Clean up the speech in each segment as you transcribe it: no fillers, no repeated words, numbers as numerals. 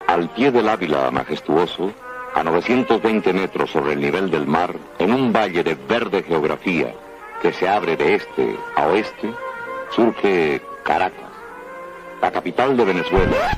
Al pie del Ávila majestuoso, a 920 metros sobre el nivel del mar, en un valle de verde geografía que se abre de este a oeste, surge Caracas, la capital de Venezuela.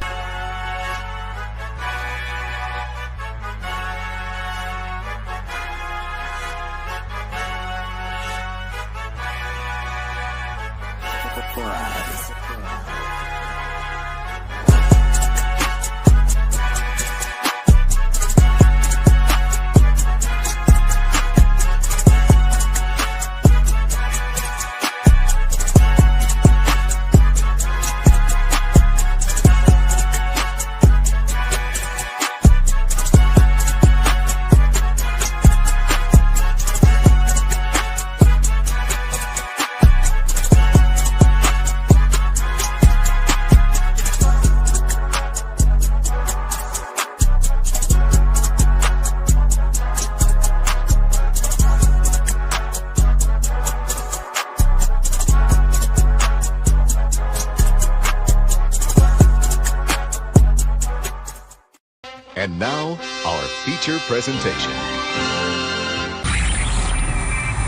And now, our feature presentation.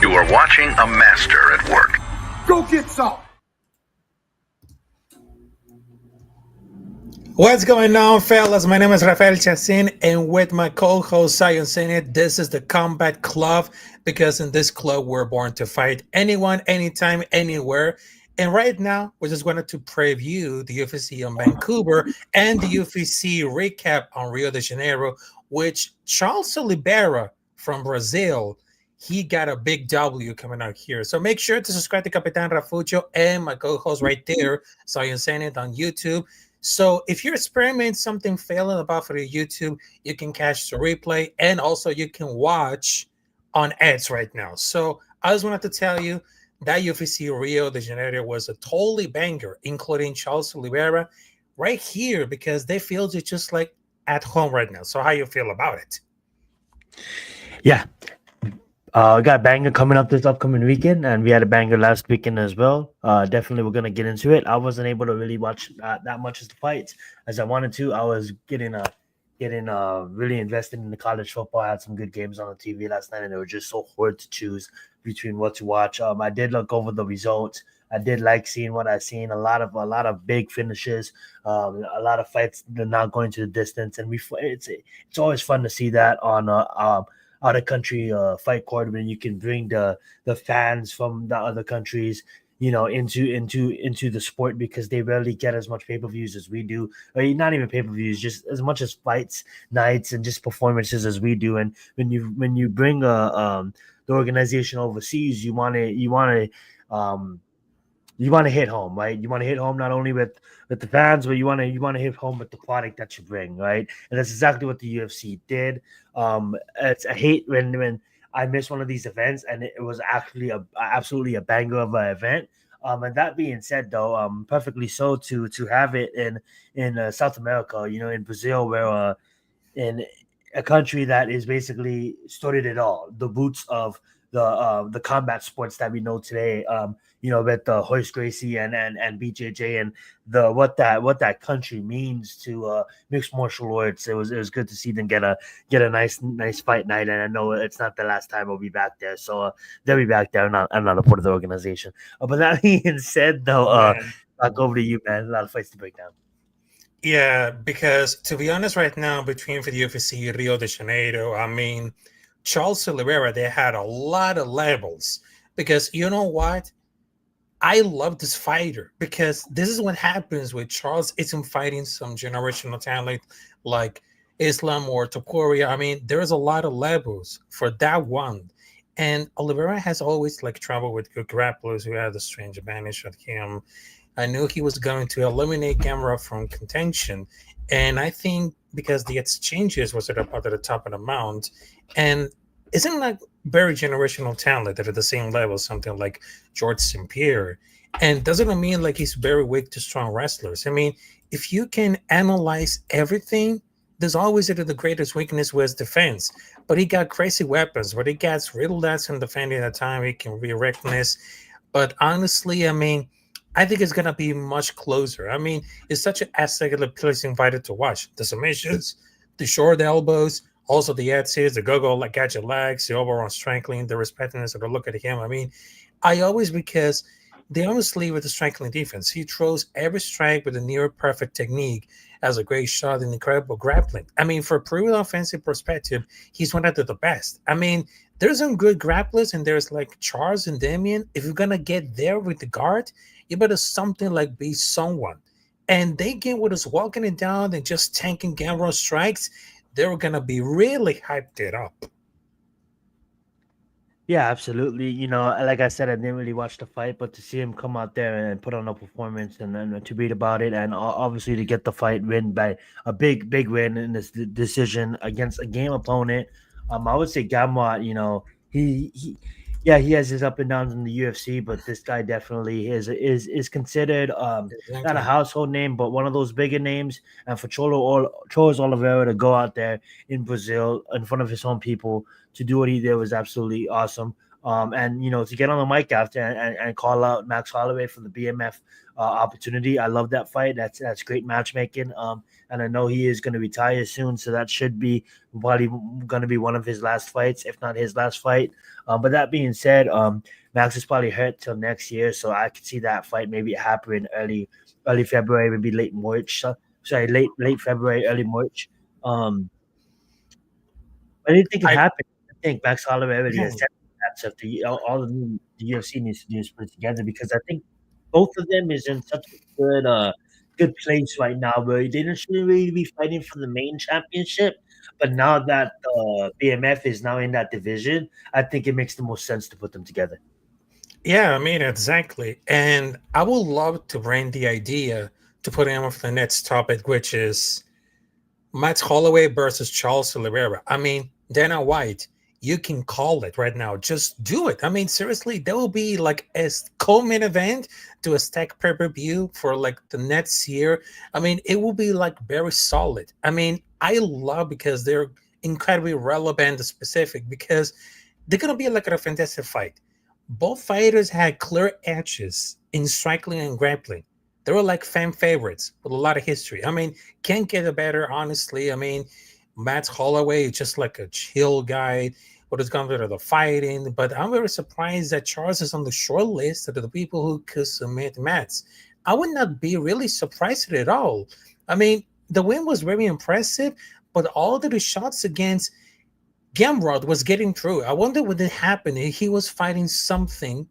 You are watching a master at work. Go get some! What's going on, fellas? My name is Rafael Chacin, and with my co-host Zenith, this is the Combat Club, because in this club, we're born to fight anyone, anytime, anywhere. And right now, we're just going to preview the UFC on Vancouver and the UFC recap on Rio de Janeiro, which Charles Oliveira from Brazil, he got a big W coming out here. So make sure to subscribe to Capitán Rafucho and my co-host right there, Zenith on YouTube. So if you're experiencing something failing about for your YouTube, you can catch the replay, and also you can watch on ads right now. So I just wanted to tell you that UFC Rio de Janeiro was a totally banger, including Charles Oliveira right here, because they feel you just like at home right now. So how you feel about it? Yeah. Got a banger coming up this upcoming weekend, and we had a banger last weekend as well. Definitely we're going to get into it. I wasn't able to really watch that much of the fights as I wanted to. I was getting really invested in the college football. I had some good games on the TV last night, and it was just so hard to choose between what to watch. I did look over the results. I did like seeing what I've seen. A lot of big finishes, a lot of fights that are not going to the distance, and it's always fun to see that on out of country fight court when you can bring the fans from the other countries. into the sport, because they rarely get as much pay-per-views as we do, or not even pay-per-views, just as much as fights nights and just performances as we do. And when you bring the organization overseas, you want to hit home, right? You want to hit home not only with the fans, but you want to hit home with the product that you bring, right? And that's exactly what the UFC did. I hate when I miss one of these events, and it was actually absolutely a banger of an event. And that being said, though, perfectly so to have it in South America, in Brazil, where in a country that is basically started it all, the roots of the combat sports that we know today. With the Hoist Gracie and BJJ, and the what that country means to mixed martial arts. It was good to see them get a nice fight night, and I know it's not the last time we'll be back there. So they'll be back there. I'm not a part of the organization, but that being said, though, Man. back over to you, man. A lot of fights to break down. Yeah, because to be honest, right now between for the UFC Rio de Janeiro, I mean, Charles Oliveira, they had a lot of levels. Because you know what? I love this fighter because this is what happens with Charles isn't fighting some generational talent like Islam or Topuria. I mean, there's a lot of levels for that one. And Oliveira has always like traveled with good grapplers who had a strange advantage of him. I knew he was going to eliminate Gamera from contention. And I think because the exchanges was at the top of the mount, and isn't like very generational talent that at the same level, something like George St. Pierre. And doesn't it mean like he's very weak to strong wrestlers? I mean, if you can analyze everything, there's always the greatest weakness was defense. But he got crazy weapons, but he gets riddled at some defending at the time. He can be reckless. But honestly, I mean, I think it's gonna be much closer. I mean, it's such an aesthetically pleasing fighter to watch. The submissions, the short elbows, also the Etsys, the go-go like gadget legs, the overall strangling, the respectfulness of the look at him. I mean, I always because they always lead with the strangling defense. He throws every strike with a near perfect technique, as a great shot and incredible grappling. I mean, for a pure offensive perspective, he's one of the best. I mean, there's some good grapplers, and there's like Charles and Damien. If you're gonna get there with the guard, you better something like be someone. And they get with us walking it down and just tanking Gamera strikes. They're gonna be really hyped it up. Yeah, absolutely. Like I said, I didn't really watch the fight, but to see him come out there and put on a performance, and then to read about it, and obviously to get the fight win by a big win in this decision against a game opponent. I would say Gamrot, yeah, he has his up and downs in the UFC, but this guy definitely is considered not a Exactly. household name, but one of those bigger names. And for Charles Oliveira to go out there in Brazil in front of his own people to do what he did was absolutely awesome. And to get on the mic after and call out Max Holloway for the BMF opportunity. I love that fight. That's great matchmaking. And I know he is going to retire soon, so that should be probably going to be one of his last fights, if not his last fight. But that being said, Max is probably hurt till next year, so I could see that fight maybe happening early February, maybe late March. Sorry, late February, early March. I didn't think it I happened. I think Max Holloway already yeah, has that all the UFC needs to do is put it together, because I think both of them is in such a good place right now where they shouldn't really be fighting for the main championship. But now that BMF is now in that division, I think it makes the most sense to put them together. yeah, I mean exactly. And I would love to bring the idea to put him off the next topic, which is Max Holloway versus Charles Oliveira. I mean, Dana White, you can call it right now. Just do it. I mean, seriously, there will be like a co-main event to a stack pay-per-view for like the next year. I mean, it will be like very solid. I mean, I love because they're incredibly relevant and specific because they're gonna be like a fantastic fight. Both fighters had clear edges in striking and grappling. They were like fan favorites with a lot of history. I mean, can't get a better, honestly. I mean, Matt Holloway is just like a chill guy what is going to the fighting. But I'm very surprised that Charles is on the short list of the people who could submit Mats. I would not be really surprised at all. I mean, the win was very impressive, but all of the shots against Gamrod was getting through. I wonder what did happen. He was fighting something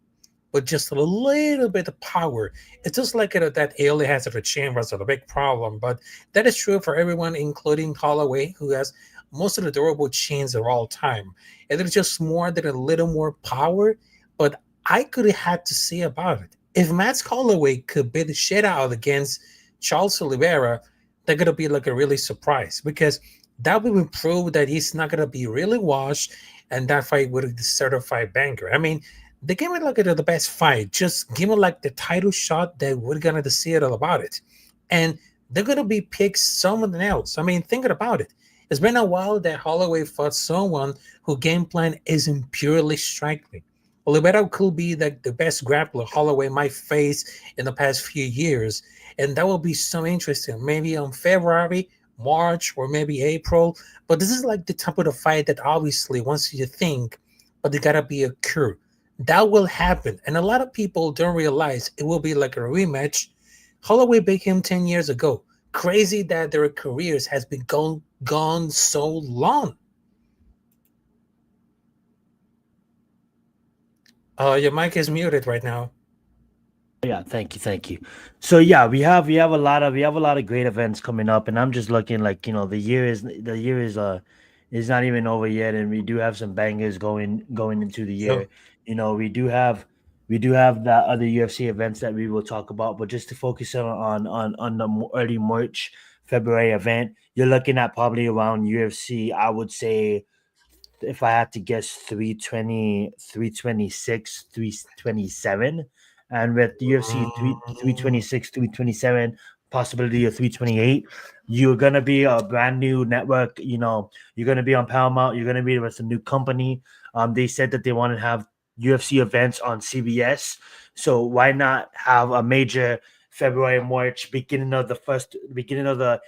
but just a little bit of power. It's just like that Ali has at the chambers are the big problem, but that is true for everyone, including Holloway, who has most of the durable chains of all time. And it's just more than a little more power, but I could have had to say about it. If Max Holloway could beat the shit out against Charles Oliveira, they're gonna be like a really surprise because that will prove that he's not gonna be really washed, and that fight would be the certified banger. I mean, they gave it like the best fight. Just give it like the title shot that we're gonna see it all about it, and they're gonna be picked someone else. I mean, thinking about it, it's been a while that Holloway fought someone who game plan isn't purely striking. Oliveira could be like the best grappler Holloway might face in the past few years, and that will be so interesting. Maybe on February, March, or maybe April. But this is like the type of the fight that obviously wants you to think, but there gotta be a cure. That will happen, and a lot of people don't realize it will be like a rematch. Holloway beat him 10 years ago. Crazy that their careers has been gone so long. Your mic is muted right now. Yeah, thank you. So yeah, we have a lot of great events coming up, and I'm just looking like the year is not even over yet, and we do have some bangers going into the So, year. We do have that other UFC events that we will talk about, but just to focus on the early March February event, you're looking at probably around UFC. I would say if I had to guess 320, 326, 327, and with the UFC 326, 327, possibility of 328, you're gonna be a brand new network. You're gonna be on Paramount. You're gonna be with a new company. They said that they want to have UFC events on CBS. So why not have a major February, March, beginning of the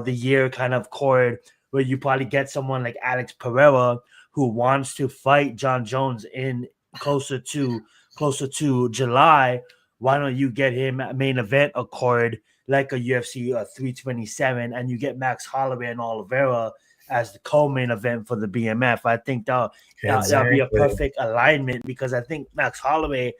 year kind of chord where you probably get someone like Alex Pereira who wants to fight John Jones in closer to July. Why don't you get him a main event accord like a UFC 327, and you get Max Holloway and Oliveira as the co-main event for the BMF? I think that'll be a exactly. perfect alignment because I think Max Holloway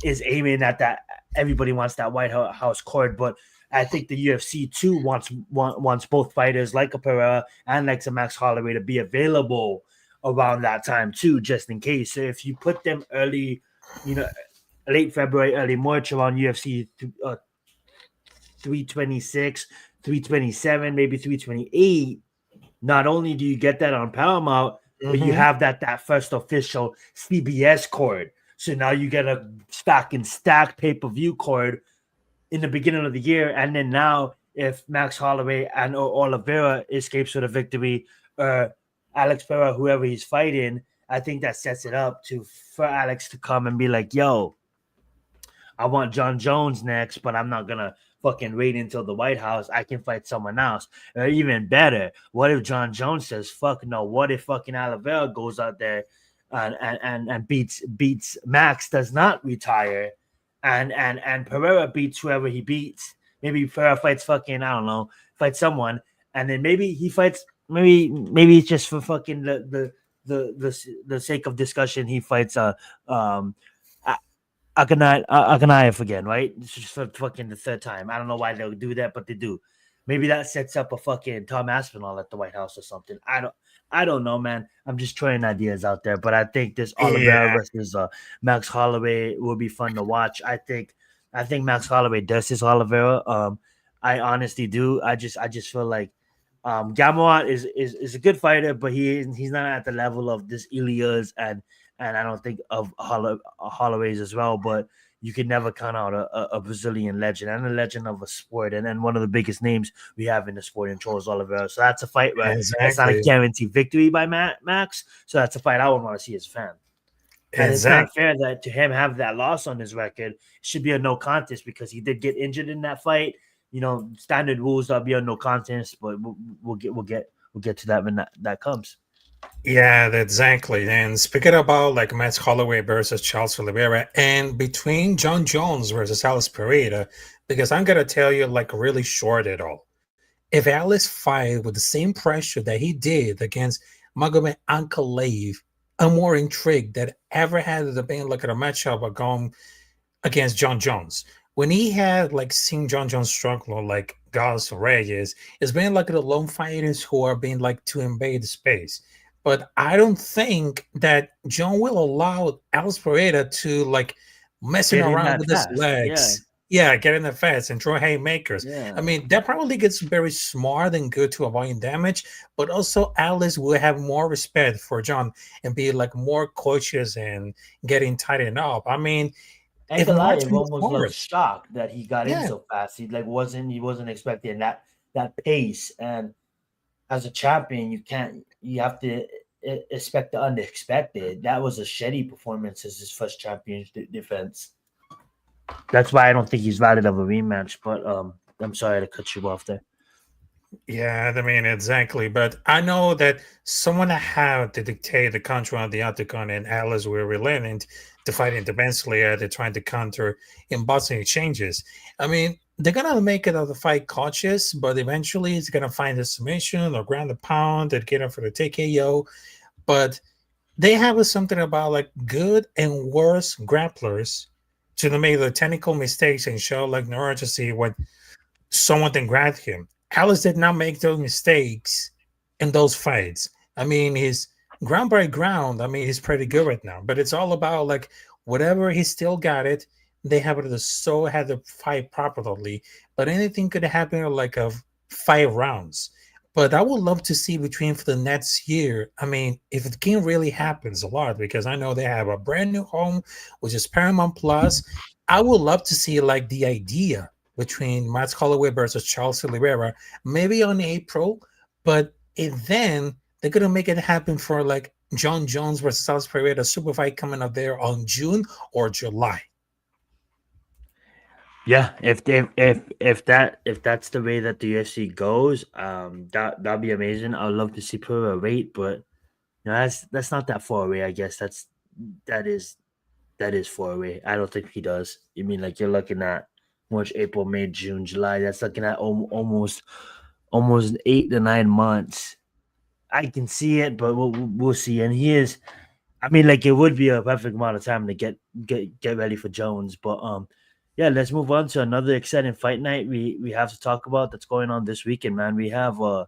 is aiming at that. Everybody wants that White House cord, but I think the UFC too wants both fighters like a Pereira and like a Max Holloway to be available around that time too, just in case. So if you put them early, you know, late February, early March around UFC 326, 327, maybe 328, not only do you get that on Paramount, but you Hmm. have that first official CBS cord. So now you get a stack pay-per-view cord in the beginning of the year, and then now if Max Holloway and Oliveira escapes with a victory, Alex Pereira, whoever he's fighting, I think that sets it up for Alex to come and be like, "Yo, I want John Jones next, but I'm not gonna fucking wait until the White House. I can fight someone else." Or even better, what if John Jones says, "Fuck no"? What if fucking Oliveira goes out there and beats Max, does not retire, and Pereira beats whoever he beats? Maybe Pereira fights fucking, I don't know, fights someone, and then maybe he fights. Maybe it's just for fucking the sake of discussion. He fights um Akanaev again, right? This is for fucking the third time. I don't know why they'll do that, but they do. Maybe that sets up a fucking Tom Aspinall at the White House or something. I don't know, man. I'm just throwing ideas out there, but I think this Oliveira Yeah, versus Max Holloway will be fun to watch. I think Max Holloway does this Oliveira. I honestly do. I just feel like Gamrot is a good fighter, but he's not at the level of this Ilias and I don't think of Holloway's as well. But you can never count out a Brazilian legend and a legend of a sport, and then one of the biggest names we have in the sport in Charles Oliveira. So that's a fight where that's not a exactly. guaranteed victory by Max. So that's a fight I would want to see as a fan. And it's not Exactly. fair that to him have that loss on his record. It should be a no contest because he did get injured in that fight. Standard rules that'll be a no contest, but we'll get to that when that comes. Yeah, exactly. And speaking about like Max Holloway versus Charles Oliveira, and between John Jones versus Alice Pereira, because I'm gonna tell you like really short it all. If Alice fight with the same pressure that he did against Magomed Ankalaev, I'm more intrigued that ever had the been like a matchup going against John Jones. When he had like seen John Jones struggle like Gus Reyes, it's been like the lone fighters who are being like to invade the space. But I don't think that John will allow Alex Pereira to like messing Getting around that with his fast. Yeah. legs. Yeah, get in the fast and throw haymakers. I Yeah. mean, that probably gets very smart and good to avoid damage, but also Alice will have more respect for John and be like more cautious and getting tightened up. I mean, And if March Goliath moves almost looked forward, shocked that he got in yeah, so fast. He wasn't expecting that pace. And as a champion, you have to expect the unexpected. That was a shitty performance as his first championship defense. That's why I don't think he's valid of a rematch. But I'm sorry to cut you off there. yeah, I mean, exactly. But I know that someone had to dictate the control of the octagon, and Alice were relenting to fight independently. They're trying to counter in boxing exchanges. I mean, they're gonna make it of the fight cautious, but eventually it's gonna find a submission or ground the pound and get him for the TKO. But they have something about like good and worse grapplers to make the technical mistakes and show like no to see what someone then grabbed him. Alice did not make those mistakes in those fights. I mean, he's ground by ground. I mean, he's pretty good right now, but it's all about like whatever he still got it. They have to so had to fight properly, but anything could happen like of 5 rounds. But I would love to see between for the next year. I mean, if it can really happens a lot because I know they have a brand new home, which is Paramount Plus. I would love to see like the idea between Max Holloway versus Charles Oliveira, maybe on April, but then they're gonna make it happen for like John Jones versus Alex Pereira super fight coming up there on June or July. Yeah, if that's the way that the UFC goes, that'd be amazing. I'd love to see Pereira wait, but that's not that far away. I guess that is that is far away. I don't think he does. You mean like you're looking at March, April, May, June, July? That's looking at almost 8 to 9 months. I can see it, but we'll see. And he is. I mean, like it would be a perfect amount of time to get ready for Jones. But yeah, let's move on to another exciting fight night we have to talk about that's going on this weekend, man. We have a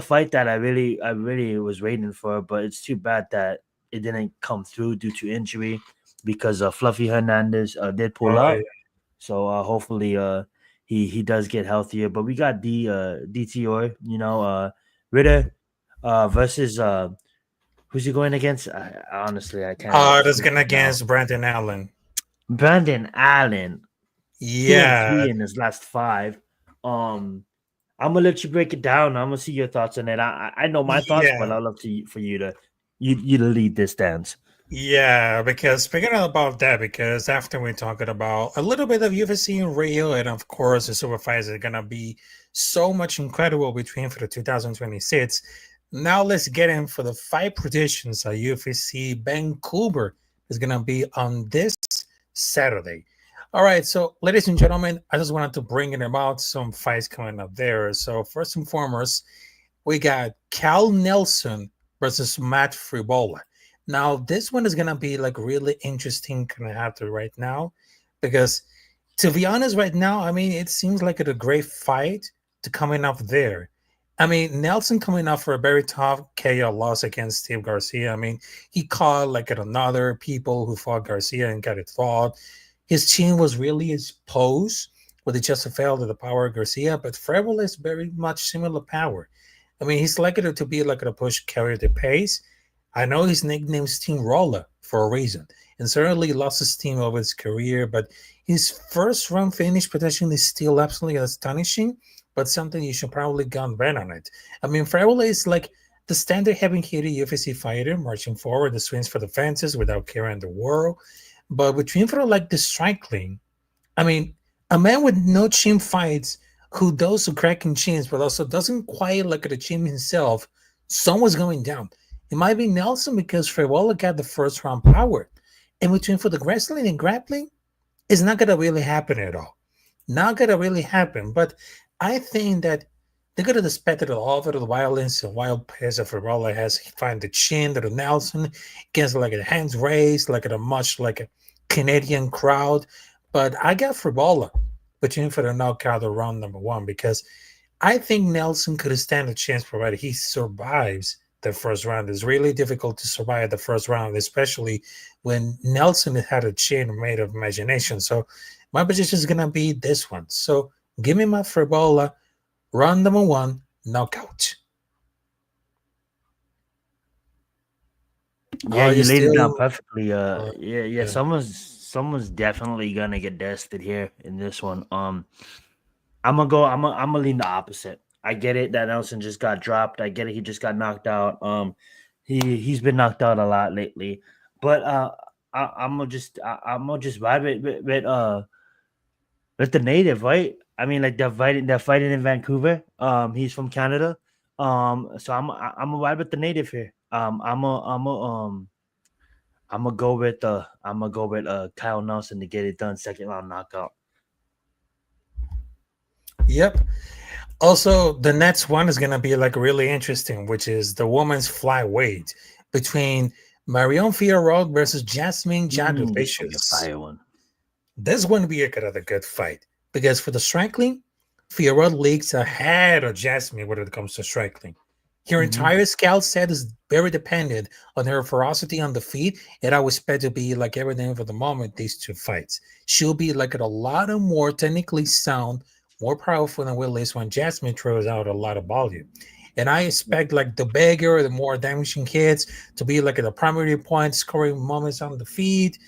fight that I really was waiting for, but it's too bad that it didn't come through due to injury because Fluffy Hernandez did pull Oh yeah. up. So hopefully he does get healthier. But we got DTR, Ritter versus who's he going against? Honestly, I can't. That's gonna Now against Brandon Allen. Brandon Allen, two and Yeah, three in his last five. Um, I'm gonna let you break it down. I'm gonna see your thoughts on it. I know my thoughts, but yeah. I'd love for you to lead this dance. Yeah, because speaking about that, because after we're talking about a little bit of UFC in Rio, and of course the super fights are gonna be so much incredible between for the 2026. Now let's get in for the fight predictions at UFC Vancouver is gonna be on this Saturday. All right, so ladies and gentlemen, I just wanted to bring in about some fights coming up there. So first and foremost, we got Cal Nelson versus Matt Fribola. Now, this one is gonna be like really interesting gonna happen right now because to be honest, right now, I mean, it seems like a great fight to coming up there. I mean, Nelson coming up for a very tough KO loss against Steve Garcia. I mean, he caught like at another people who fought Garcia and got it fought. His chin was really exposed, but it just fell to the power of Garcia. But Freville is very much similar power. I mean, he's likely to be like a push carry the pace. I know his nickname is Steamroller for a reason, and certainly lost his steam over his career. But his first round finish potentially is still absolutely astonishing, but something you should probably gun bet on it. I mean, Freville is like the standard heavy-hitter UFC fighter, marching forward, the swings for the fences without caring the world. But between for like the striking, I mean, a man with no chin fights who does the cracking chins, but also doesn't quite look at the chin himself. Someone's going down. It might be Nelson because Frevola got the first round power. And between for the wrestling and grappling, it's not gonna really happen at all. Not gonna really happen. But I think that They could have expected a lot of the violence and wild pace of Ribola has find the chin to the Nelson against like a hands raised, like at a much like a Canadian crowd. But I got Fribola between for the knockout of round number one because I think Nelson could stand a chance provided he survives the first round. It's really difficult to survive the first round, especially when Nelson had a chin made of imagination. So my position is gonna be this one. So give me my Fribola, round number one, knockout. Yeah, Are you you laid it down still? perfectly. Uh, Yeah. yeah. Someone's definitely gonna get dusted here in this one. I'm gonna go. I'm gonna lean the opposite. I get it that Nelson just got dropped. I get it. He just got knocked out. He's been knocked out a lot lately. But I'm gonna just vibe it with the native, right? I mean, like they're fighting in Vancouver. He's from Canada. So I'm a vibe with the native here. I'm gonna go with Kyle Nelson to get it done. Second round knockout. Yep. Also, the next one is gonna be like really interesting, which is the women's flyweight between Marion Fiorot versus Jasmine This is gonna be a Jadovicius. fire one. This going to be another good fight because for the striking, Fiorot leagues ahead of Jasmine when it comes to striking. Her Mhm. entire skill set is very dependent on her ferocity on the feet, and I would expect to be like everything for the moment. These two fights, she'll be like a lot of more technically sound, more powerful than Willis when Jasmine throws out a lot of volume. And I expect like the bigger, the more damaging hits to be like at the primary point, scoring moments on the feet.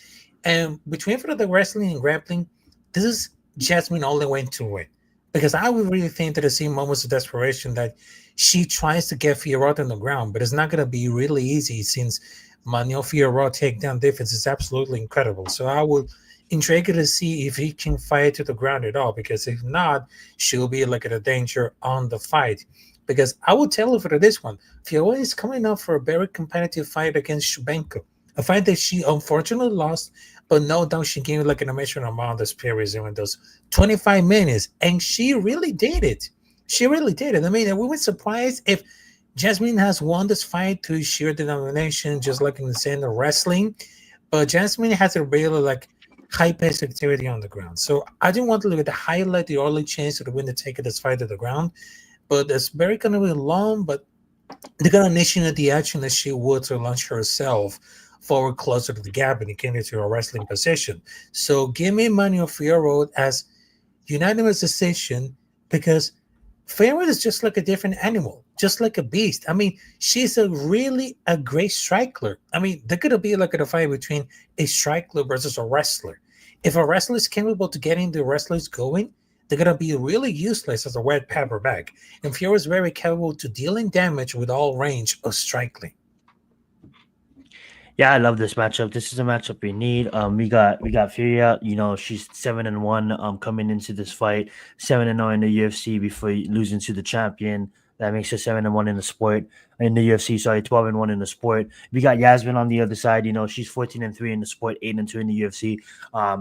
And between for the wrestling and grappling, this is Jasmine only way to win. Because I would really think that I see moments of desperation that she tries to get Fiorot on the ground, but it's not going to be really easy since Manuel Fiorot takedown defense is absolutely incredible. So I would intrigued to see if he can fight to the ground at all, because if not, she'll be like at a danger on the fight. Because I will tell you for this one, Fiorot is coming up for a very competitive fight against Shubenko, a fight that she unfortunately lost, but no doubt she gave like an amazing amount of experience in those 25 minutes, and she really did it. She really did it. I mean, we were surprised if Jasmine has won this fight to sheer denomination, just like in the scene of wrestling, but Jasmine has a really like high paced activity on the ground. So I didn't want to look at the highlight the early chance to win to take this fight to the ground, but it's very gonna be long, but they're gonna initiate the action that she would to launch herself forward closer to the gap and get into a wrestling position. So give me Manuel Fiorot as unanimous decision because Fiorot is just like a different animal, just like a beast. I mean, she's a great striker. I mean, they're gonna be like a fight between a striker versus a wrestler. If a wrestler is capable to getting the wrestlers going, they're gonna be really useless as a wet paper bag. And Fiorot is very capable to dealing damage with all range of striking. Yeah, I love this matchup. This is a matchup we need. We got Furia. You know, she's 7-1. Coming into this fight, 7-0 in the UFC before losing to the champion. That makes her 7-1 in the sport in the UFC. Sorry, 12-1 in the sport. We got Yasmin on the other side. You know, she's 14-3 in the sport, 8-2 in the UFC.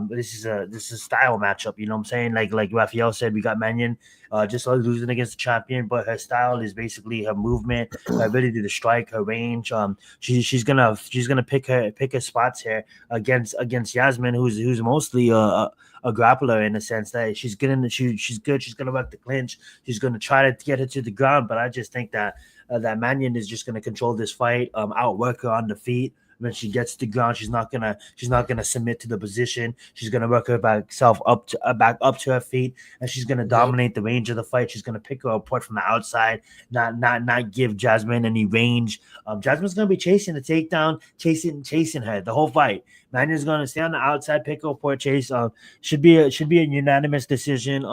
This is a style matchup. You know what I'm saying? Like Raphael said, we got Mannion just losing against the champion, but her style is basically her movement, her ability to strike, her range. She's gonna pick her spots here against Yasmin, who's mostly a grappler in the sense that she's good. She's gonna work the clinch. She's gonna try to get her to the ground, but I just think that Mannion is just gonna control this fight, outwork her on the feet. When she gets to the ground, she's not gonna submit to the position. She's gonna work her back up to her feet, and she's gonna Yep. dominate the range of the fight. She's gonna pick her apart from the outside, not give Jasmine any range. Jasmine's gonna be chasing the takedown, chasing her the whole fight. Mannion's gonna stay on the outside, pick her apart, chase. Should be a unanimous decision.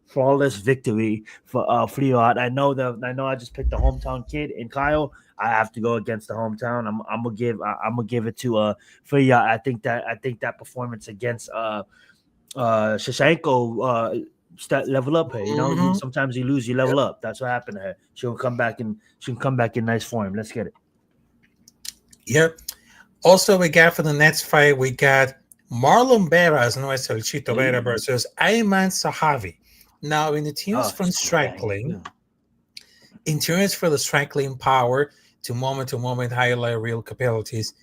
Flawless victory for Fleot. I know I just picked the hometown kid in Kyle. I have to go against the hometown. I'm gonna give it to Fleot. I think that performance against Shashenko level up her. You know, Mhm. sometimes you lose, you level up. That's what happened to her. She'll come back in nice form. Let's get it. Yep. Also, we got for the next fight, we got Marlon Veras, nuestro Chito Vera, Ooh. versus Ayman Sahavi. Now, in the team's Oh, front this is gonna bang striking, too. In terms for the striking power to moment highlight real capabilities,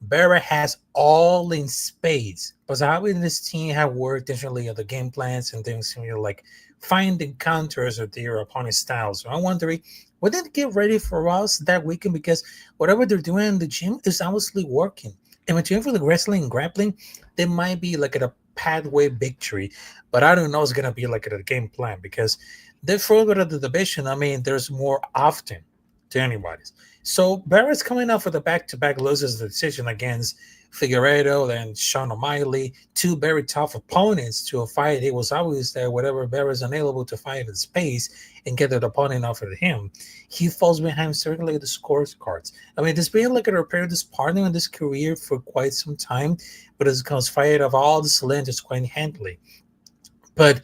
Barra has all in spades. But how in this team have worked differently on the game plans and things, like finding counters of their opponent's styles. So I'm wondering, would they get ready for us that weekend? Because whatever they're doing in the gym is obviously working. And between for the wrestling and grappling, they might be like at a pathway victory. But I don't know it's gonna be like at a game plan because they're further of the division. I mean, there's more often to anybody's. So Barrett's coming up with a back-to-back loses the decision against Figueredo and Sean O'Malley, two very tough opponents to a fight. It was obvious that whatever Barrett's unable to fight in space and get an opponent off of him, he falls behind certainly the scorecards. I mean, this been like a repair this partner in this career for quite some time, but it's because fight of all the cylinders quite handily. But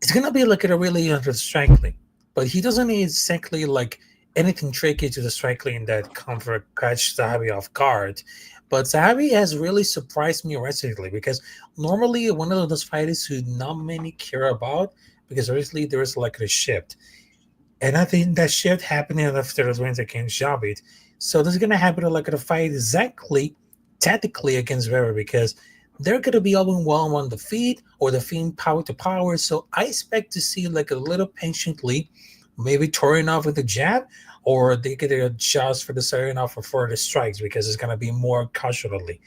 it's gonna be like a really under striking. But he doesn't need exactly like anything tricky to the strike lane that comfort catch Zahavi off guard. But Zahavi has really surprised me recently because normally one of those fighters who not many care about because obviously there is like a shift. And I think that shift happening after those wins against Javit. So this is gonna happen like a fight exactly tactically against Vera because they're gonna be overwhelmed on the feet or the feet power to power. So I expect to see like a little patiently maybe touring off with a jab, or they could adjust for the starting off for further strikes because it's gonna be more casually.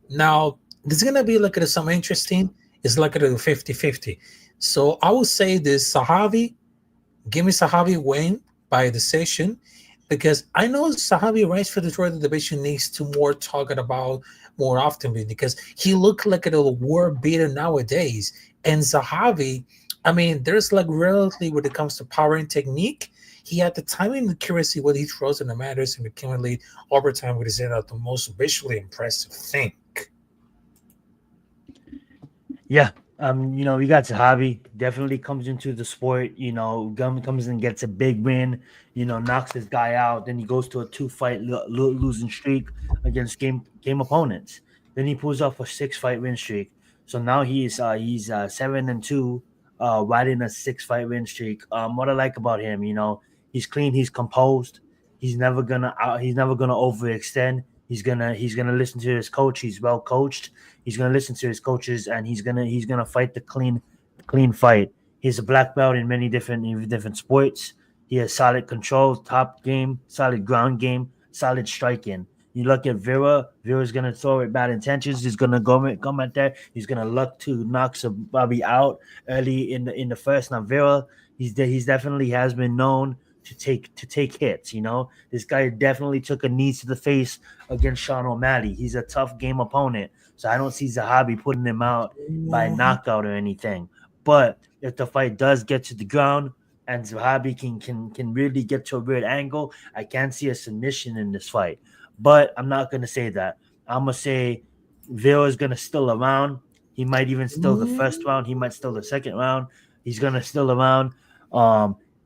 Now, this is gonna be like at some interesting. It's like at a 50-50. So I would say this Sahavi, give me Sahavi win by decision because I know Sahavi Rice for the tour of the division needs to more talk about more often because he looked like a war beater nowadays. And Zahavi, I mean, there's like relatively when it comes to power and technique, he had the timing and accuracy what he throws in the matters and accumulate overtime with his head out the most visually impressive thing. Yeah. We got Zahavi, definitely comes into the sport, Gum comes and gets a big win, knocks this guy out, then he goes to a 2-fight losing streak against game opponents. Then he pulls off a 6-fight win streak. So now he's 7-2, riding a 6-fight win streak. What I like about him, he's clean, he's composed, he's never gonna overextend. He's gonna listen to his coach. He's well coached. He's gonna listen to his coaches, and he's gonna fight the clean fight. He's a black belt in many different sports. He has solid control, top game, solid ground game, solid striking. You look at Vera. Vera's gonna throw with bad intentions. He's gonna come at that. He's gonna look to knock Bobby out early in the first. Now Vera, he's definitely has been known to take hits. This guy definitely took a knee to the face against Sean O'Malley. He's a tough game opponent, so I don't see Zahabi putting him out by knockout or anything. But if the fight does get to the ground and Zahabi can really get to a weird angle, I can see a submission in this fight. But I'm not gonna say that. I'm gonna say Vera is gonna still around. He might even still the first round. He might still the second round. He's gonna still around.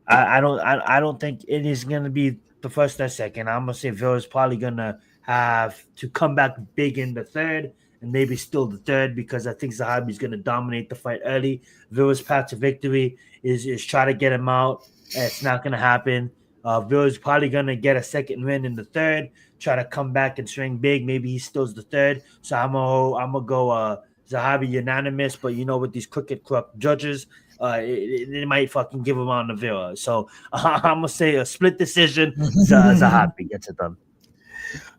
I don't think it is gonna be the first or second. I'm gonna say Vera's probably gonna have to come back big in the third and maybe still the third because I think Zahabi's gonna dominate the fight early. Vera's path to victory is try to get him out. It's not gonna happen. Vera's probably gonna get a second win in the third, try to come back and swing big. Maybe he steals the third. So I'm gonna go Zahabi unanimous, but with these corrupt judges, it might fucking give him on the Vera. So I'm gonna say a split decision. Zahabi gets it done.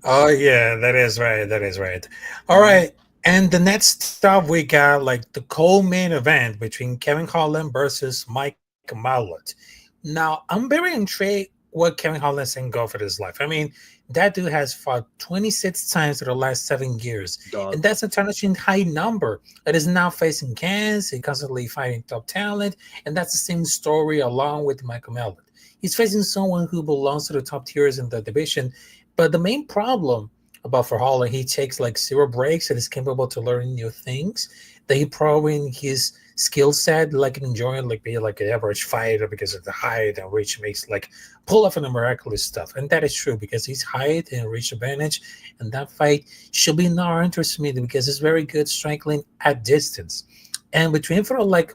Oh yeah, that is right. That is right. All right. And the next stop we got like the co-main event between Kevin Holland versus Mike Malott. Now I'm very intrigued what Kevin Holland's can go for his life. I mean, that dude has fought 26 times in the last 7 years. Dog. And that's a astonishing high number. That is now facing cans and constantly fighting top talent. And that's the same story along with Michael Malott. He's facing someone who belongs to the top tiers in the division. But the main problem about for Holland, he takes like 0 breaks and is capable to learn new things. That he probably in his skill set, like enjoying like being like an average fighter because of the height and reach makes like pull off in the miraculous stuff. And that is true because his height and reach advantage and that fight should be in our interest because it's very good striking at distance. And between for like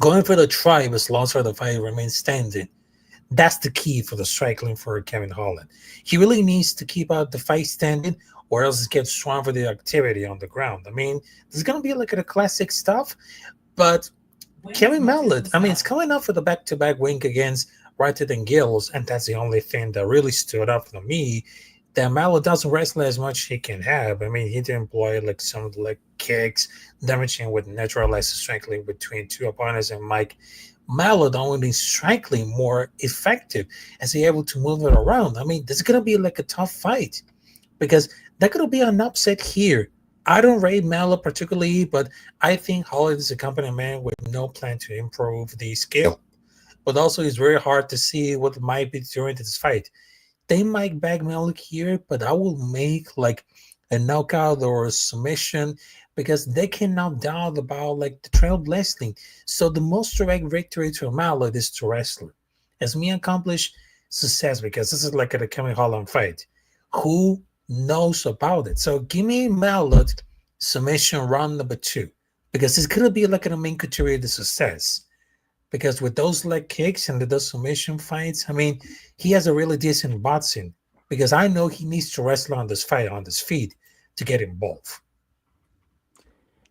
going for the tribe as long as the fight remains standing. That's the key for the striking for Kevin Holland. He really needs to keep out the fight standing, or else it gets strong for the activity on the ground. I mean, there's gonna be like a classic stuff, but Kevin Mallet, I mean, it's coming up for the back-to-back win against Ratchet and Gills, and that's the only thing that really stood up for me. That Mallet doesn't wrestle as much he can have. I mean, he did employ like some of the leg kicks, damaging with neutralized strengthly between two opponents, and Mike Mallet only strikingly more effective as he able to move it around. I mean, this is gonna be like a tough fight because that could be an upset here. I don't rate Mallet particularly, but I think Holland is a company man with no plan to improve the skill. But also, it's very hard to see what might be during this fight. They might bag Malik here, but I will make like a knockout or a submission because they cannot doubt about like the trailblazing. So the most direct victory to Mallet is to wrestler. As me accomplish success because this is like a Kevin Holland fight. Who knows about it? So give me Mallet submission round number 2 because it's gonna be like a main criteria to success. Because with those leg kicks and those submission fights, I mean, he has a really decent boxing. Because I know he needs to wrestle on this fight on his feet to get involved.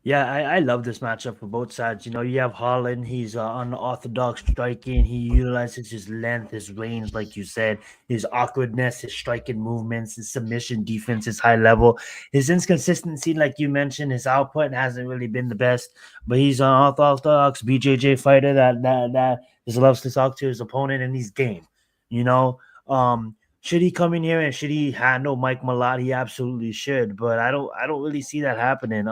Yeah, I love this matchup for both sides. You know, you have Holland. He's unorthodox striking. He utilizes his length, his range, like you said, his awkwardness, his striking movements, his submission defense is high level. His inconsistency, like you mentioned, his output hasn't really been the best. But he's an unorthodox BJJ fighter that just loves to talk to his opponent, and he's game. You know, should he come in here and should he handle Mike Malott? He absolutely should. But I don't really see that happening.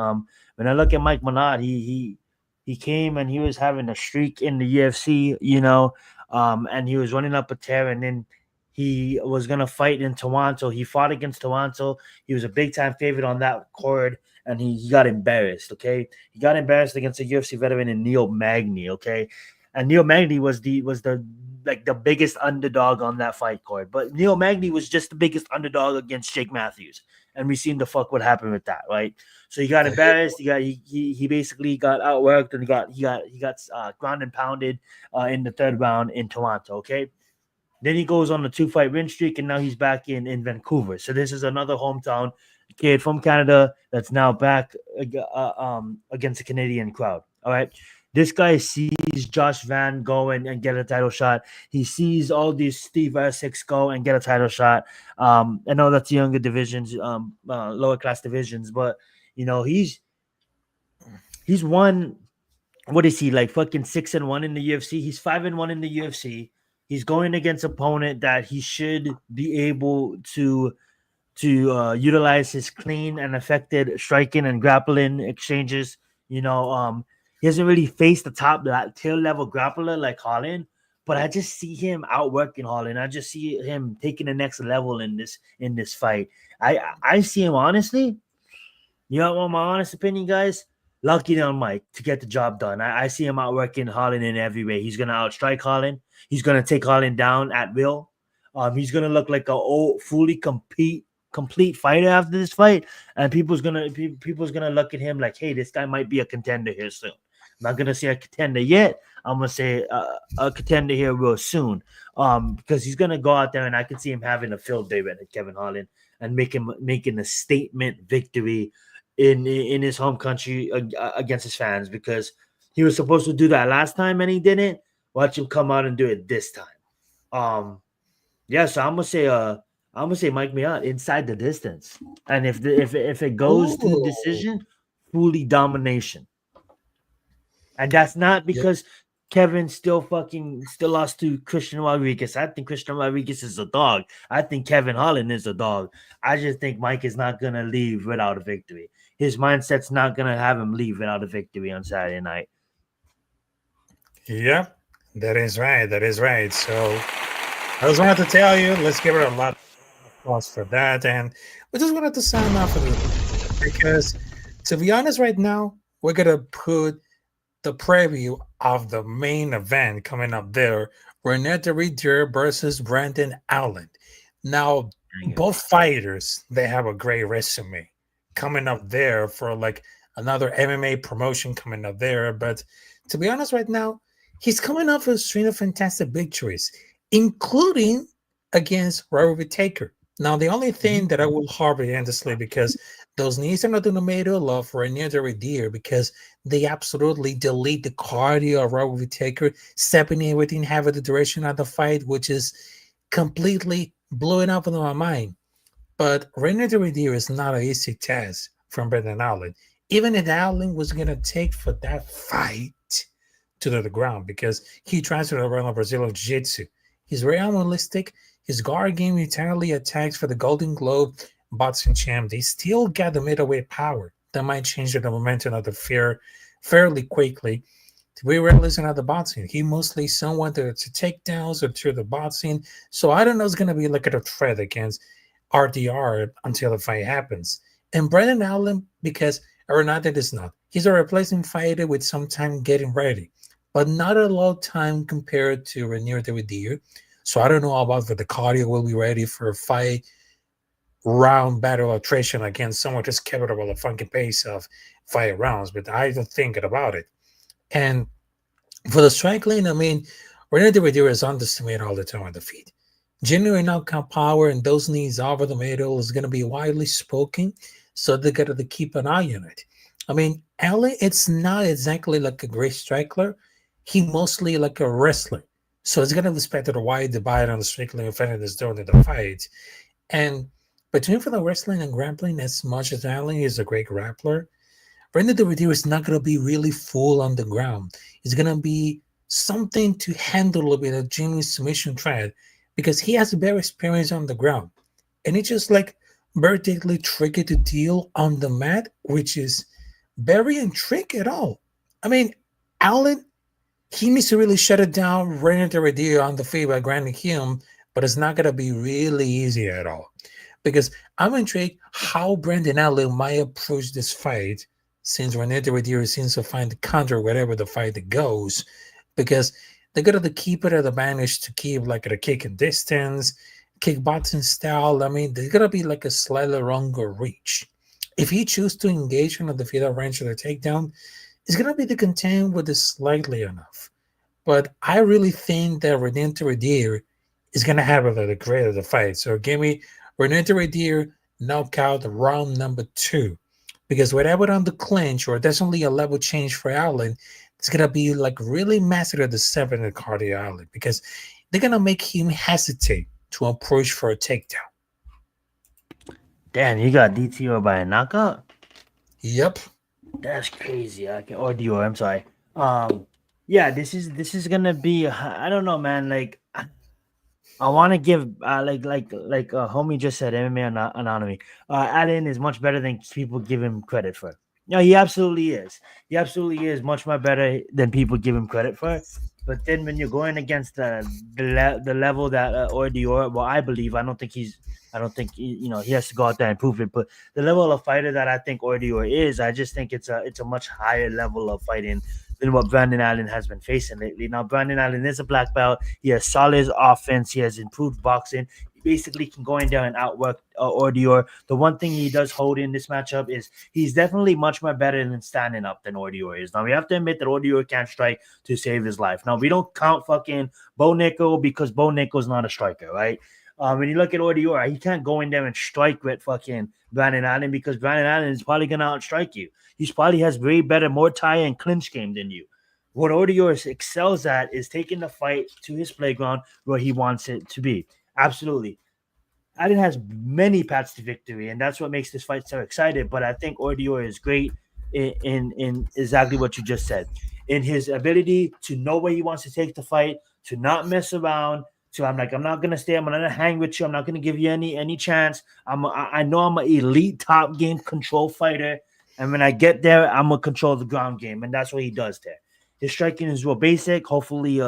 When I look at Mike Malott, he came and he was having a streak in the UFC, you know, and he was running up a tear, and then he was gonna fight in Toronto. He fought against Toronto. He was a big time favorite on that card, and he got embarrassed. Okay, he got embarrassed against a UFC veteran in Neil Magny. Okay, and Neil Magny was the like the biggest underdog on that fight card, but Neil Magny was just the biggest underdog against Jake Matthews, and we seen the fuck what happened with that, right? So he got embarrassed. He basically got outworked, and he got ground and pounded in the third round in Toronto. Okay, then he goes on a 2-fight win streak, and now he's back in Vancouver. So this is another hometown kid from Canada that's now back against a Canadian crowd. All right. This guy sees Josh Van go and get a title shot. He sees all these Steve Essex go and get a title shot. I know that's younger divisions, lower class divisions, but you know he's won. What is he like? Fucking 6-1 in the UFC. He's 5-1 in the UFC. He's going against opponent that he should be able to utilize his clean and effective striking and grappling exchanges. You know, he hasn't really faced the top tier level grappler like Holland, but I just see him outworking Holland. I just see him taking the next level in this fight. I see him honestly. You know, my honest opinion, guys. Lucky on Mike to get the job done. I see him outworking Holland in every way. He's gonna outstrike Holland. He's gonna take Holland down at will. He's gonna look like a fully complete fighter after this fight, and people's gonna look at him like, hey, this guy might be a contender here soon. I'm not gonna say a contender yet. I'm gonna say a contender here real soon. Because he's gonna go out there, and I can see him having a field day with Kevin Holland and making a statement victory in his home country against his fans, because he was supposed to do that last time and he didn't. Watch him come out and do it this time. Yeah, so I'm gonna say Mike Malott inside the distance, and if it goes to decision, fully domination. And that's not because Kevin still lost to Christian Rodriguez. I think Christian Rodriguez is a dog. I think Kevin Holland is a dog. I just think Mike is not gonna leave without a victory. His mindset's not gonna have him leave without a victory on Saturday night. Yeah, that is right. That is right. So I just wanted to tell you, let's give her a lot of applause for that. And we just wanted to sign off of it because, to be honest, right now, we're going to put the preview of the main event coming up there. Renata Ritter versus Brandon Allen. Now, both fighters, they have a great resume coming up there for like another MMA promotion coming up there. But to be honest, right now, he's coming off a string of fantastic victories. including against Robert Taker. Now, the only thing Mhm. that I will harbor endlessly because those knees are not in the middle of Rainier the Redeer because they absolutely delete the cardio of Robert Taker, stepping in within half of the duration of the fight, which is completely blowing up in my mind. But Rainier the Redeer is not an easy task from Brendan Allen. Even if Allen was going to take for that fight to the ground because he tries to run a Brazilian Jiu Jitsu. He's very unrealistic. His guard game entirely attacks for the Golden Globe boxing champ. They still got the middleweight power. That might change the momentum of the fair fairly quickly. To be realistic of the boxing, he mostly someone to take downs or to the boxing. So I don't know it's gonna be like a threat against RDR until the fight happens. And Brendan Allen, because or not that is not, he's a replacement fighter with some time getting ready, but not a lot of time compared to Renier Davidier. So I don't know about the cardio will be ready for a fight round battle attrition against someone just capable of funky pace of 5 rounds, but I don't think about it. And for the striking, I mean, Renier Davidier is underestimated all the time on the feet. Genuine knockout power and those knees over the middle is going to be widely spoken, so they got to keep an eye on it. I mean, Allen, it's not exactly like a great striker. He mostly like a wrestler, so it's going to respect the wide divide on the strickling offenders during the fight. And between for the wrestling and grappling, as much as Allen is a great grappler, Brandon Davidier is not going to be really full on the ground. It's going to be something to handle a little bit of Jimmy's submission threat because he has a better experience on the ground. And it's just like vertically tricky to deal on the mat, which is very intricate at all. I mean, Allen, he needs to really shut it down, run into Radir on the feet by grinding him, but it's not going to be really easy at all. Because I'm intrigued how Brandon Allen might approach this fight since René Radir seems to find the counter wherever the fight goes. Because they got to keep it at the advantage to keep like a kick and distance, kickboxing style. I mean, there's gonna be like a slightly longer reach. If he chooses to engage in the fetal range of the takedown, it's gonna be to contend with it slightly enough. But I really think that Redemptor Redeer is gonna have a great of the fight. So give me Redemptor Redeer knockout round number 2. Because whatever on the clinch or definitely a level change for Allen, it's gonna be like really massive at the 7th cardio Allen because they're gonna make him hesitate to approach for a takedown. Damn, you got DTO by a knockout? Yep. That's crazy. I can or Dior. I'm sorry. Yeah, this is gonna be. I don't know, man. Like, I want to give like homie just said, MMA anatomy. Allen is much better than people give him credit for. No, he absolutely is. He absolutely is much more better than people give him credit for. But then when you're going against the level that Dior, well, I don't think he has to go out there and prove it. But the level of fighter that I think Dior is, I just think it's a much higher level of fighting than what Brandon Allen has been facing lately. Now, Brandon Allen is a black belt. He has solid offense. He has improved boxing. He basically can go in there and outwork Dior. The one thing he does hold in this matchup is he's definitely much more better than standing up than Dior is. Now, we have to admit that Dior can't strike to save his life. Now, we don't count fucking Bo Nickel because Bo Nickel's not a striker, right? When you look at Dior, he can't go in there and strike with fucking Brandon Allen because Brandon Allen is probably going to outstrike you. He probably has way better Muay Thai and clinch game than you. What Odior excels at is taking the fight to his playground where he wants it to be. Absolutely. Allen has many paths to victory, and that's what makes this fight so excited. But I think Odior is great in exactly what you just said. In his ability to know where he wants to take the fight, to not mess around. So I'm not gonna stay. I'm gonna hang with you. I'm not gonna give you any chance. I know I'm an elite top game control fighter. And when I get there, I'm gonna control the ground game, and that's what he does there. His striking is real basic. Hopefully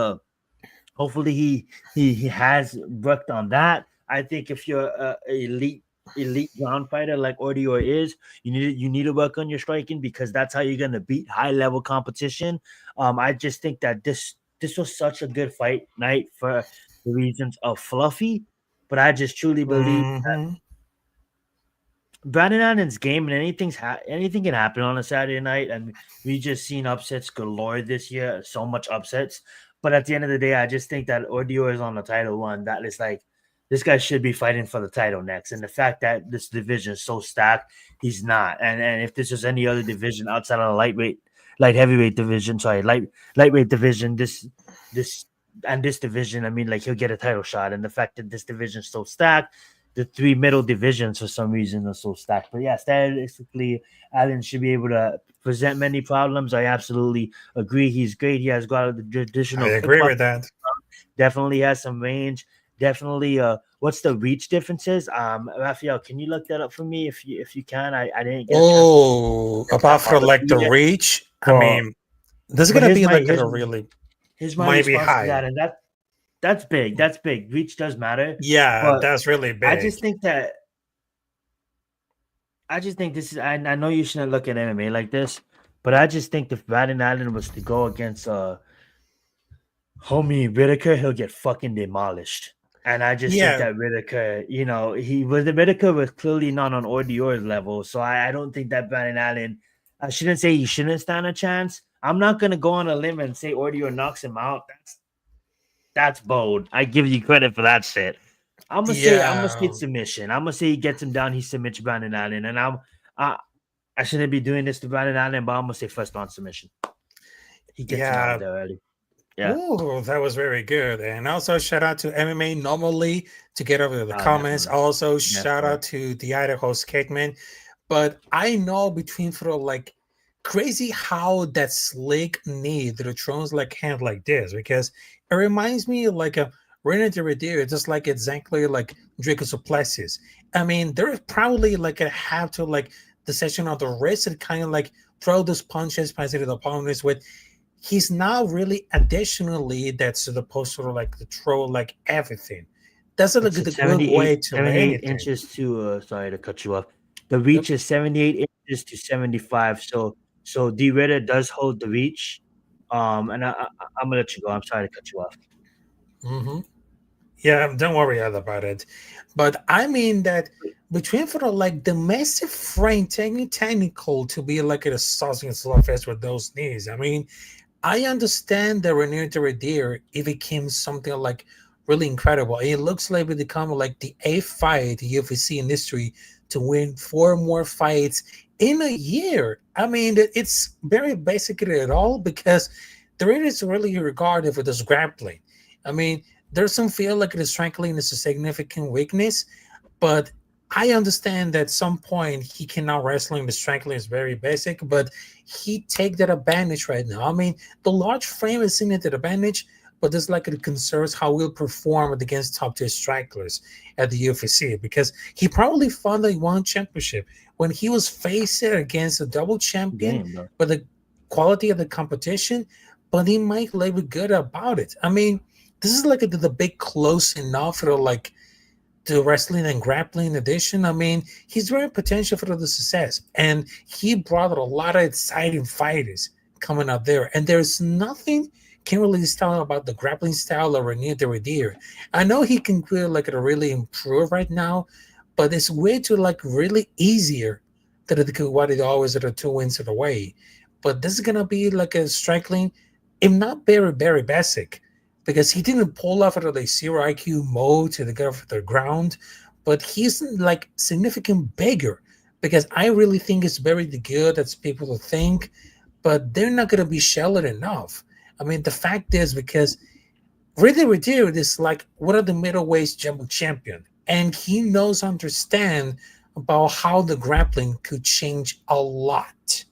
he has worked on that. I think if you're a elite ground fighter like Ordior is, you need to work on your striking because that's how you're gonna beat high level competition. I just think that this was such a good fight night for the reasons of Fluffy, but I just truly believe Mm-hmm. Brandon Allen's game, and anything can happen on a Saturday night, and we just seen upsets galore this year. So much upsets, but at the end of the day, I just think that Ordeal is on the title one. That is like this guy should be fighting for the title next, and the fact that this division is so stacked, he's not. And if this was any other division outside of the light heavyweight division, sorry, lightweight division, this and this division, I mean, like he'll get a title shot. And the fact that this division is so stacked, the three middle divisions for some reason are so stacked. But yeah, statistically, Allen should be able to present many problems. I absolutely agree. He's great. He has got the I traditional agree with that. definitely has some range. Definitely what's the reach differences? Raphael, can you look that up for me if you can? I didn't get a chance Oh, to about tap for on the like the yet. reach. I But mean, this is but gonna be like a really here's my might be response to high. that, and that's big. That's big. Reach does matter. Yeah, But that's really I big. just think that I just think this is. I know you shouldn't look at MMA like this, but I just think if Brandon Allen was to go against homie Whitaker, he'll get fucking demolished. And I just think Yeah, that Whitaker, the Whitaker was clearly not on Ordeor's level. So I don't think that Brandon Allen. I shouldn't say he shouldn't stand a chance. I'm not gonna go on a limb and say Ordeor knocks him out. That's bold. I give you credit for that shit. I'm gonna say yeah, submission. I'm gonna say he gets him down. He submits Brandon Allen, and I I shouldn't be doing this to Brandon Allen, but I'm gonna say first round submission. He gets him out of yeah. there early. Yeah, Ooh, that was very good. And also shout out to MMA normally to get over the comments. definitely, Also shout definitely. out to the Idaho Skateman. But I know between for like crazy how that slick knee that it throws like hand like this because it reminds me of like a René de Redir, just like exactly like Draco Suplessis. I mean, they're probably like a have to like the session of the wrist and kind of like throw those punches past the opponents with he's not really additionally that's supposed to like to throw like everything. That's like It's the at good way to lay 78 anything. inches to sorry to cut you off. The Yep. reach is 78 inches to 75. So D Ritter does hold the reach. And I'm gonna let you go. I'm sorry to cut you off. Hmm. Yeah, don't worry about it. But I mean that between for the, like the massive frame technical to be like a sausage and slugfest with those knees. I mean, I understand that Renier de Redir, it became something like really incredible. It looks like it become like the eighth fight the UFC in history to win four more fights in a year. I mean, it's very basically at all because the Redir is really regarded for this grappling. I mean, there's some feel like the strangling is a significant weakness, but I understand that at some point he cannot wrestling. The strangling is very basic, but he take that advantage right now. I mean, the large frame is seen at the advantage, but there's like it concerns how we'll perform against top tier strikers at the UFC because he probably fought the one championship when he was facing against a double champion, Game, bro. but the quality of the competition, but he might label good about it. I mean, this is like the big close enough for like the wrestling and grappling edition. I mean, he's very potential for the success, and he brought a lot of exciting fighters coming out there. And there's nothing can really tell about the grappling style of Renier de Redir. I know he can feel like it really improve right now, but it's way too like really easier than what it always are the two wins of the way. But this is gonna be like a striking, if not very very basic because he didn't pull off of the zero IQ mode to get off the ground, but he's like significant bigger because I really think it's very good as people think, but they're not going to be shelled enough. I mean, the fact is because really Redir is like one of the middleweight jumbo champion, and he knows understand about how the grappling could change a lot.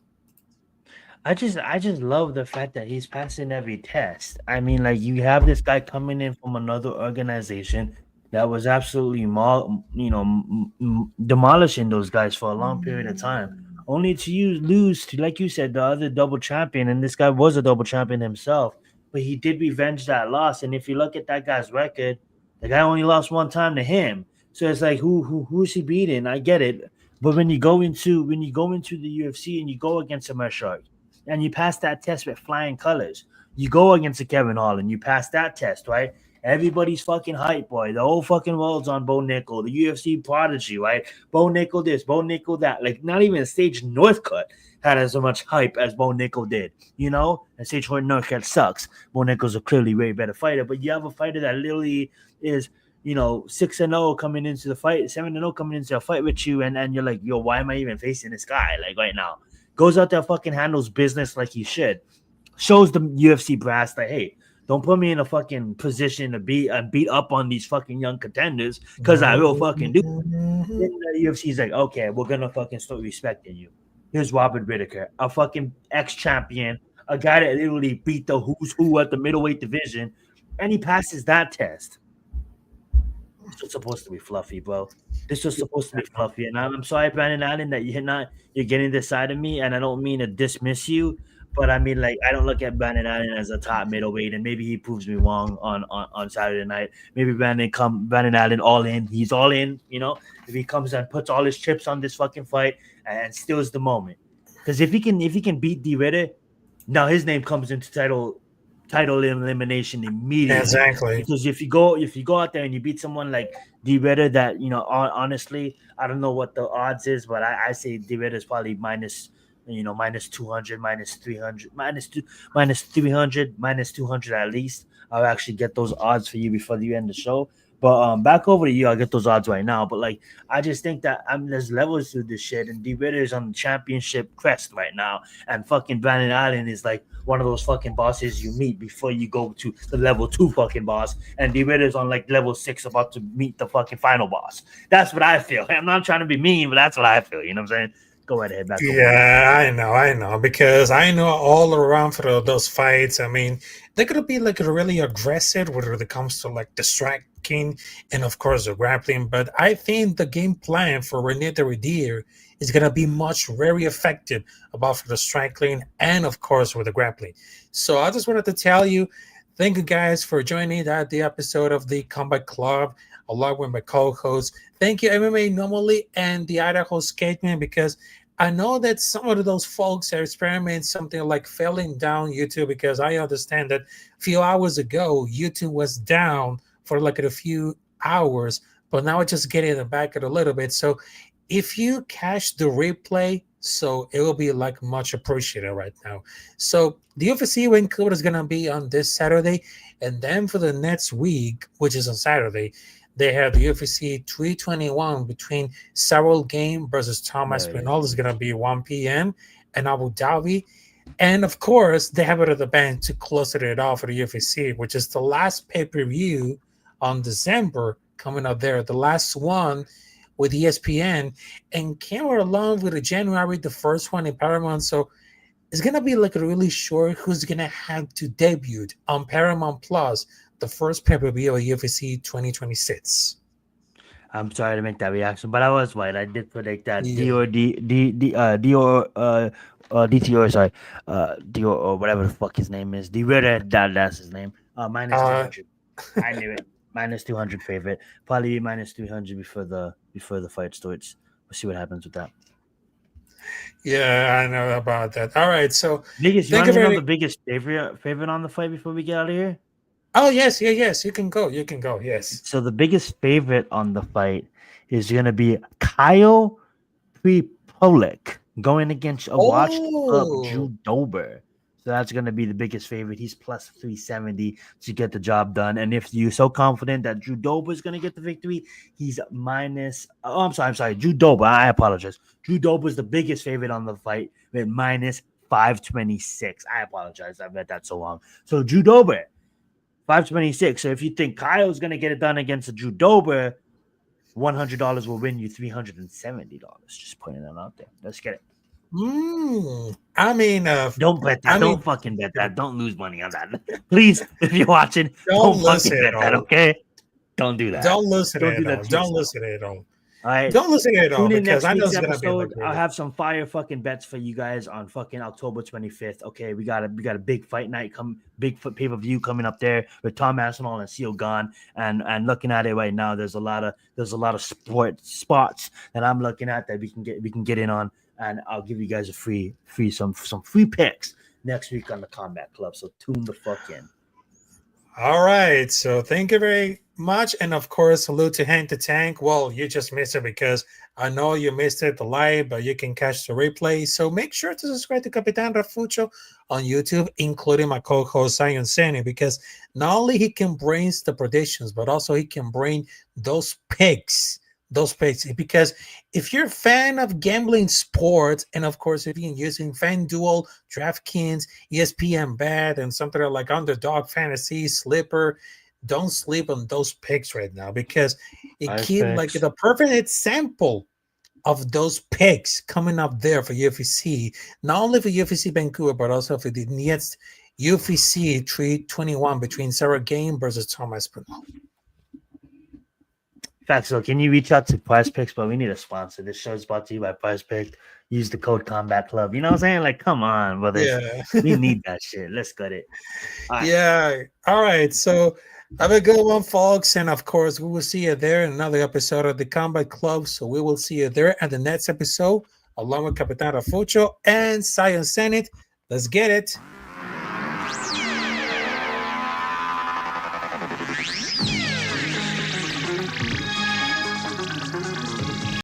I just love the fact that he's passing every test. I mean, like you have this guy coming in from another organization that was absolutely demolishing those guys for a long period of time, only to lose to, like you said, the other double champion, and this guy was a double champion himself, but he did revenge that loss. And if you look at that guy's record, the guy only lost one time to him. So it's like who's he beating? I get it, but when you go into the UFC and you go against a Shark and you pass that test with flying colors. You go against a Kevin Holland, you pass that test, right? Everybody's fucking hype, boy. The whole fucking world's on Bo Nickel, the UFC prodigy, right? Bo Nickel this, Bo Nickel that. Like, not even Sage Northcutt had as much hype as Bo Nickel did, you know? And Sage Northcutt sucks. Bo Nickel's a clearly way better fighter, but you have a fighter that literally is, 6-0 coming into the fight, 7-0 coming into a fight with you, and you're like, yo, why am I even facing this guy? Like, right now. Goes out there, fucking handles business like he should. Shows the UFC brass that, hey, don't put me in a fucking position to beat up on these fucking young contenders, because I will fucking do. Then the UFC's like, okay, we're gonna fucking start respecting you. Here's Robert Whittaker, a fucking ex-champion, a guy that literally beat the who's who at the middleweight division, and he passes that test. This was supposed to be fluffy, bro. This was supposed to be fluffy, and I'm sorry, Brandon Allen, that you're getting this side of me, and I don't mean to dismiss you, but I mean, like, I don't look at Brandon Allen as a top middleweight, and maybe he proves me wrong on Saturday night. Maybe Brandon Allen all in. He's all in, if he comes and puts all his chips on this fucking fight and steals the moment. Because if he can beat D Ritter, now his name comes into title elimination immediately. Exactly. Because if you go out there and you beat someone like D Ritter, that honestly, I don't know what the odds is, but I say D Ritter is probably minus 200, minus 300, minus 300, minus 200 at least. I'll actually get those odds for you before the end of the show. But back over to you, I'll get those odds right now. But like, I just think that there's levels to this shit, and D Ritter is on the championship crest right now, and fucking Brandon Allen is like one of those fucking bosses you meet before you go to the level 2 fucking boss, and D Ritter's on like level 6 about to meet the fucking final boss. That's what I feel. I'm not trying to be mean, but that's what I feel. You know what I'm saying? Go ahead, back over. Yeah, I know, because I know all around for those fights. I mean, they're gonna be like really aggressive when it comes to like the striking and of course the grappling. But I think the game plan for Rene the Redeer is gonna be very effective about for the striking and of course with the grappling. So I just wanted to tell you, thank you guys for joining the episode of the Combat Club along with my co-host. Thank you, MMA Normally and the Idaho Skateman, because I know that some of those folks are experimenting something like failing down YouTube, because I understand that a few hours ago, YouTube was down for like a few hours, but now it's just getting it back a little bit. So if you catch the replay, so it will be like much appreciated right now. So the UFC Vancouver is going to be on this Saturday. And then for the next week, which is on Saturday, they have the UFC 321 between Cyril Game versus Thomas Pinal. Is going to be 1 p.m. in Abu Dhabi. And of course, they have it at the band to close it off for the UFC, which is the last pay-per-view on December coming up there. The last one with ESPN, and came along with the January, the first one in Paramount. So it's going to be like really sure who's going to have to debut on Paramount Plus, the first pay-per-view of UFC 2026. I'm sorry to make that reaction, but I was right. I did predict that Yeah. DTR, sorry, Dior or whatever the fuck his name is. D Ritter, that's his name. Minus 200. I knew it. Minus 200 favorite. Probably minus 300 before the fight starts. We'll see what happens with that. Yeah, I know about that. All right, so biggest. You want to know the biggest favorite on the fight before we get out of here? Oh yes. You can go. Yes. So the biggest favorite on the fight is going to be Kyle Pripolik going against a washed up Drew Dober. So that's going to be the biggest favorite. He's plus 370 to get the job done. And if you're so confident that Drew Dober is going to get the victory, he's minus. Oh, I'm sorry. Drew Dober. I apologize. Drew Dober is the biggest favorite on the fight with minus 526. I apologize. I've read that so long. So Drew Dober, 526. So if you think Kyle's going to get it done against a Drew Dober, $100 will win you $370. Just putting that out there. Let's get it. I mean, don't bet that. Don't fucking bet that. Don't lose money on that. Please, if you're watching, don't fucking bet that, okay? Don't do that. Don't listen at all. Don't listen at all. All right. Don't listen at all, because I know it's gonna be like I'll have some fire fucking bets for you guys on fucking October 25th. Okay, we got a big fight night big pay-per-view coming up there with Tom Aspinall and Seal Gone. And looking at it right now, there's a lot of sport spots that I'm looking at that we can get in on, and I'll give you guys some free picks next week on the Combat Club. So tune the fuck in. All right. So thank you very much. And of course, salute to Hank the Tank. Well, you just missed it because I know you missed it live, but you can catch the replay. So make sure to subscribe to Capitan Rafucho on YouTube, including my co-host Zion Sani, because not only he can bring the predictions, but also he can bring those picks. Those picks. Because if you're a fan of gambling sports, and of course, if you're using FanDuel, DraftKings, ESPN Bet, and something like Underdog Fantasy, Slipper, don't sleep on those picks right now because it Nice keeps like picks. the perfect example of those picks coming up there for UFC, not only for UFC Vancouver, but also for the next UFC 321 between Sarah Game versus Thomas Pinot. Facts. So can you reach out to Prize Picks? But we need a sponsor. This show is brought to you by Prize Picks. Use the code Combat Club. You know what I'm saying? Like, come on, brothers. Yeah. We need that shit. Let's get it. All right. Yeah. All right. So have a good one, folks. And of course, we will see you there in another episode of the Combat Club. So we will see you there at the next episode, along with Capitán Rafucho and Zion Zenith. Let's get it.